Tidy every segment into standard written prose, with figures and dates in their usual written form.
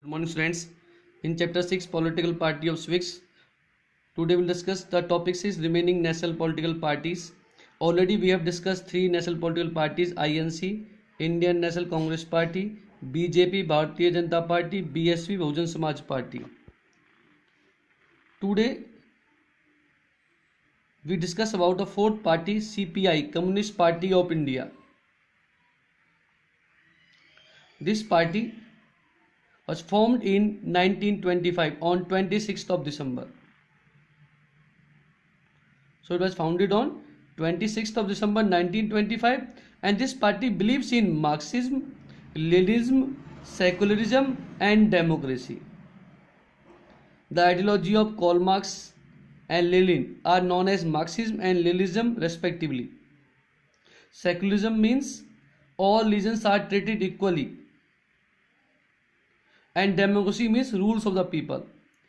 Morning students. In chapter 6 political party of SWIX, today we'll discuss the topics is remaining national political parties. Already we have discussed three national political parties: INC, Indian National Congress Party, BJP, Bharatiya Janata Party, BSP, Bahujan Samaj Party. Today we discuss about a fourth party, CPI, Communist Party of India. This party was formed in 1925 on 26th of December. So it was founded on 26th of December 1925, and this party believes in Marxism, Leninism, secularism and democracy. The ideology of Karl Marx and Lenin are known as Marxism and Leninism respectively. Secularism means all religions are treated equally, and democracy means rules of the people.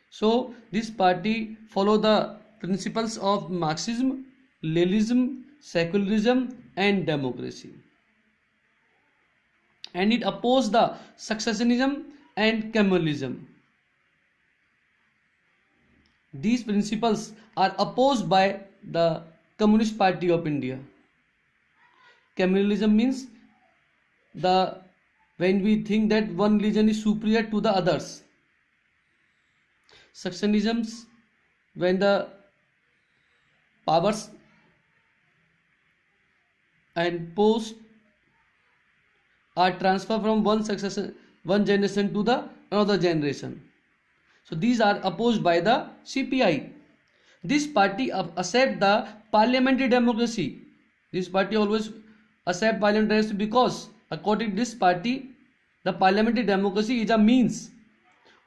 So this party follow the principles of Marxism, Leninism, secularism and democracy, and it opposed the successionism and Kemalism. These principles are opposed by the Communist Party of India. Kemalism means when we think that one religion is superior to the others. Successionism, when the powers and posts are transferred from one generation to the another generation. So these are opposed by the CPI. This party accept the parliamentary democracy. This party always accept parliamentary democracy because according to this party, the parliamentary democracy is a means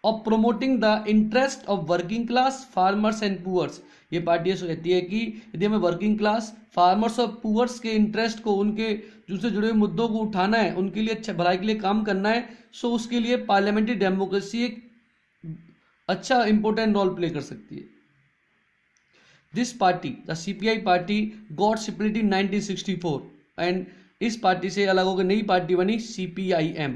of promoting the interest of working class, farmers and poor. ये party ऐसा कहती है कि यदि हमें working class, farmers और poors के interest को, उनके जिनसे जुड़े हुए मुद्दों को उठाना है, उनके लिए अच्छा भलाई के लिए काम करना है, सो उसके लिए पार्लियामेंट्री डेमोक्रेसी एक अच्छा इंपॉर्टेंट रोल प्ले कर सकती है. This party, the CPI party, got separated in 1964 and इस पार्टी से अलग होकर नई पार्टी बनी CPIM.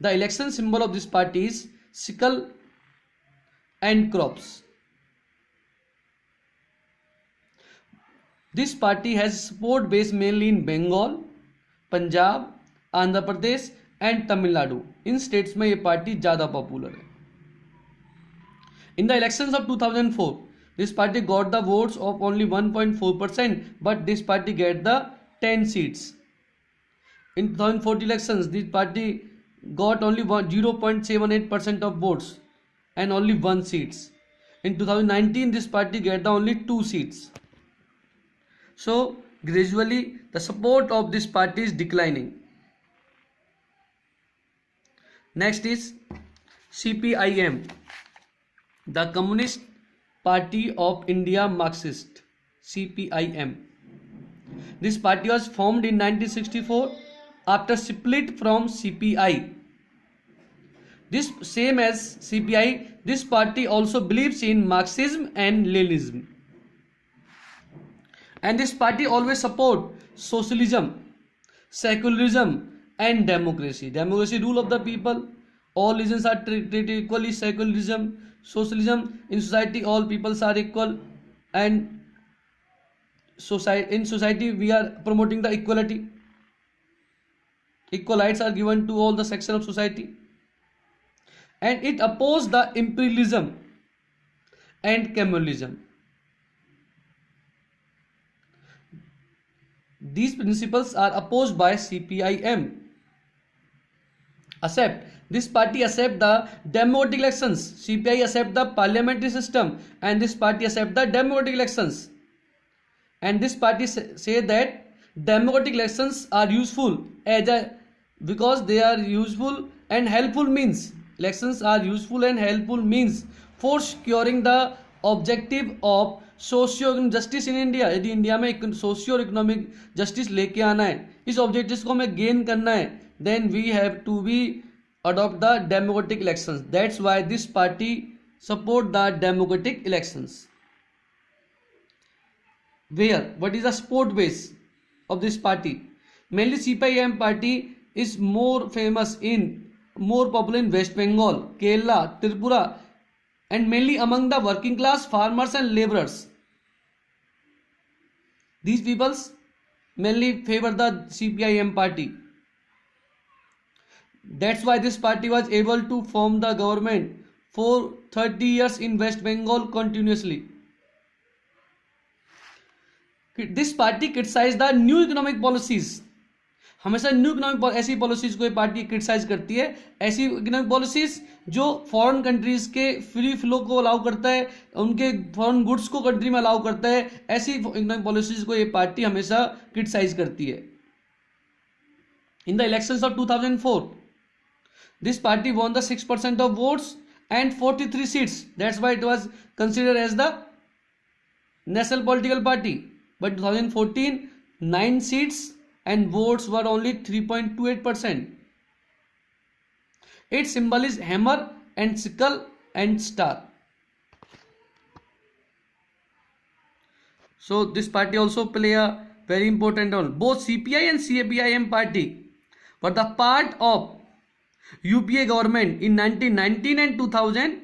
The election symbol of this party is sickle and crops. This party has support base mainly in Bengal, Punjab, Andhra Pradesh and Tamil Nadu. In states में ये party ज़्यादा popular है. In the elections of 2004, this party got the votes of only 1.4%, but this party get the 10 seats. In 2014 elections, this party got only 0.78% of votes and only 1 seats. In 2019, this party get the only 2 seats. So gradually the support of this party is declining. Next is CPIM, the Communist Party of India Marxist. CPIM. This party was formed in 1964 after split from CPI. This same as CPI, this party also believes in Marxism and Leninism. And this party always support socialism, secularism and democracy. Democracy, rule of the people. All religions are treated equally. Secularism, socialism, in society all peoples are equal, and in society we are promoting the equality. Equal rights are given to all the sections of society, and it opposed the imperialism and Kemalism. These principles are opposed by CPIM. This party accept the democratic elections. CPI accept the parliamentary system, and this party accept the democratic elections. And this party say that democratic elections are useful because they are useful and helpful means. Elections are useful and helpful means for securing the objective of socio justice in India. यदि India में एक socio economic justice लेके आना है, इस objective को हमें gain करना है, then we have to be adopt the democratic elections. That's why this party support the democratic elections. What is the support base of this party? Mainly CPIM party is more famous in more popular in West Bengal, Kerala, Tripura, and mainly among the working class, farmers and laborers. These peoples mainly favor the CPIM party. That's why this party was able to form the government for 30 years in West Bengal continuously. This party criticized the new economic policies. हमेशा new economic ऐसी policies को ये party criticise करती है, ऐसी economic policies जो foreign countries के free flow को अलाउ करता है, उनके फॉरेन गुड्स को कंट्री में अलाउ करता है, ऐसी इकोनॉमिक पॉलिसीज को ये पार्टी हमेशा क्रिटिसाइज करती है. In the elections of 2004 this party won the 6% of votes and 43 seats. That's why it was considered as the national political party. But 2014 9 seats and votes were only 3.28%. Its symbol is hammer and sickle and star. So this party also play a very important role. Both CPI and CPIM party were the part of UPA government in 1919 and 2000,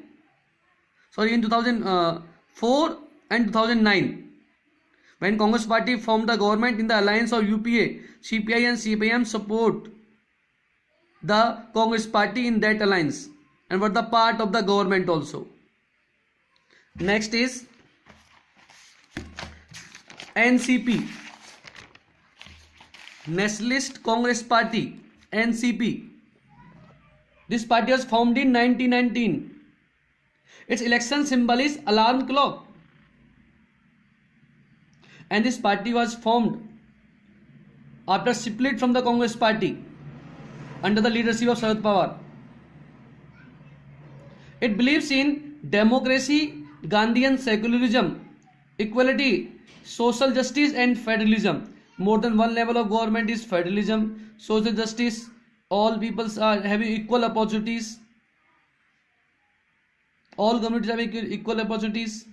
in 2004 and 2009, when Congress party formed the government in the alliance of UPA. CPI and CPIM support the Congress party in that alliance and were the part of the government also. Next is NCP, Nationalist Congress Party, NCP. This party was formed in 1919. Its election symbol is alarm clock. And this party was formed after split from the Congress party under the leadership of Sharad Pawar. It believes in democracy, Gandhian secularism, equality, social justice and federalism. More than one level of government is federalism, social justice, all peoples are having equal opportunities, all communities having equal opportunities.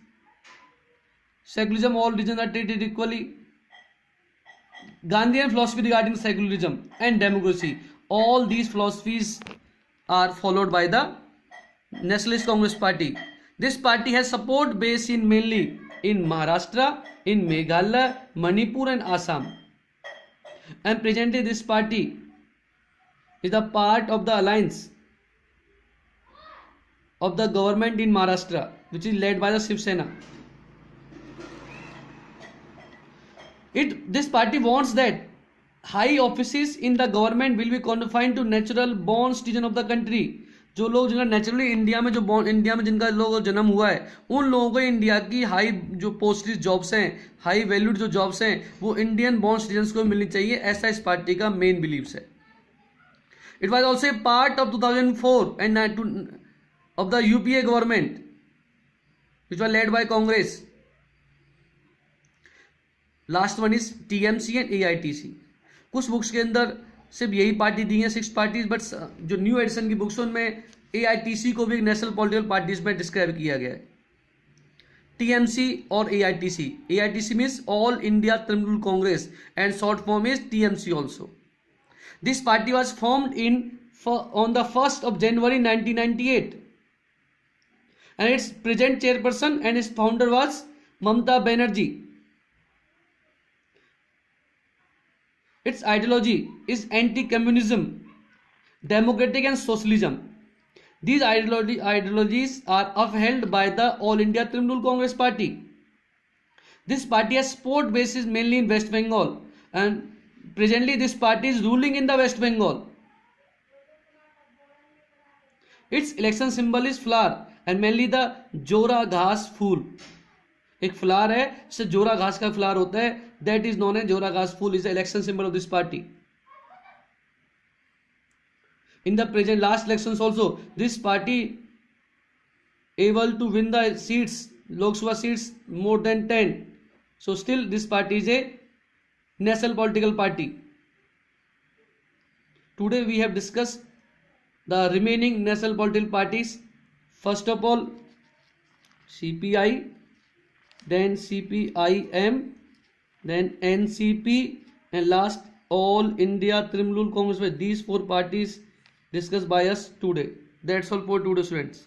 Secularism, all regions are treated equally. Gandhian philosophy regarding secularism and democracy, all these philosophies are followed by the Nationalist Congress Party. This party has support base in mainly in Maharashtra, in Meghalaya, Manipur and Assam. And presently this party is a part of the alliance of the government in Maharashtra, which is led by the Shiv Sena. This party wants that high offices in the government will be confined to natural born citizen of the country. जो लोग जिनका naturally India में India में जिनका लोग जन्म हुआ है, उन लोगों को इंडिया की हाई जो पोस्टेड जॉब्स हैं, हाई वैल्यूड जो जॉब्स हैं, वो इंडियन बॉर्न सिटीजन्स को मिलनी चाहिए. ऐसा इस पार्टी का मेन बिलीव्स है. It was also a part of 2004 and of the UPA government, which was led by Congress. Last one is TMC and AITC. कुछ बुक्स के अंदर सिर्फ यही पार्टी दी है, 6 पार्टीज, बट जो न्यू एडिशन की बुक्स उनमें AITC को भी एक नेशनल पॉलिटिकल पार्टीज में डिस्क्राइब किया गया है. TMC और AITC. AITC means All India Trinamool Congress and short form is TMC also. This party was formed on the 1st of January 1998, and its present chairperson and its founder was Mamata Banerjee. Its ideology is anti-communism, democratic and socialism. These ideologies are upheld by the All India Trinamool Congress Party. This party has support bases mainly in West Bengal, and presently this party is ruling in the West Bengal. Its election symbol is flower and mainly the जोरा घास फूल. एक flower है जिससे जोरा घास का flower होता है, that is known as Jora Ghas Phool is the election symbol of this party. In the present last elections also, this party able to win the seats, Lok Sabha seats more than 10. So still this party is a national political party. Today we have discussed the remaining national political parties. First of all CPI, then CPIM, then NCP, and last All India Trinamool Congress. These 4 parties discussed by us today. That's all for today, students.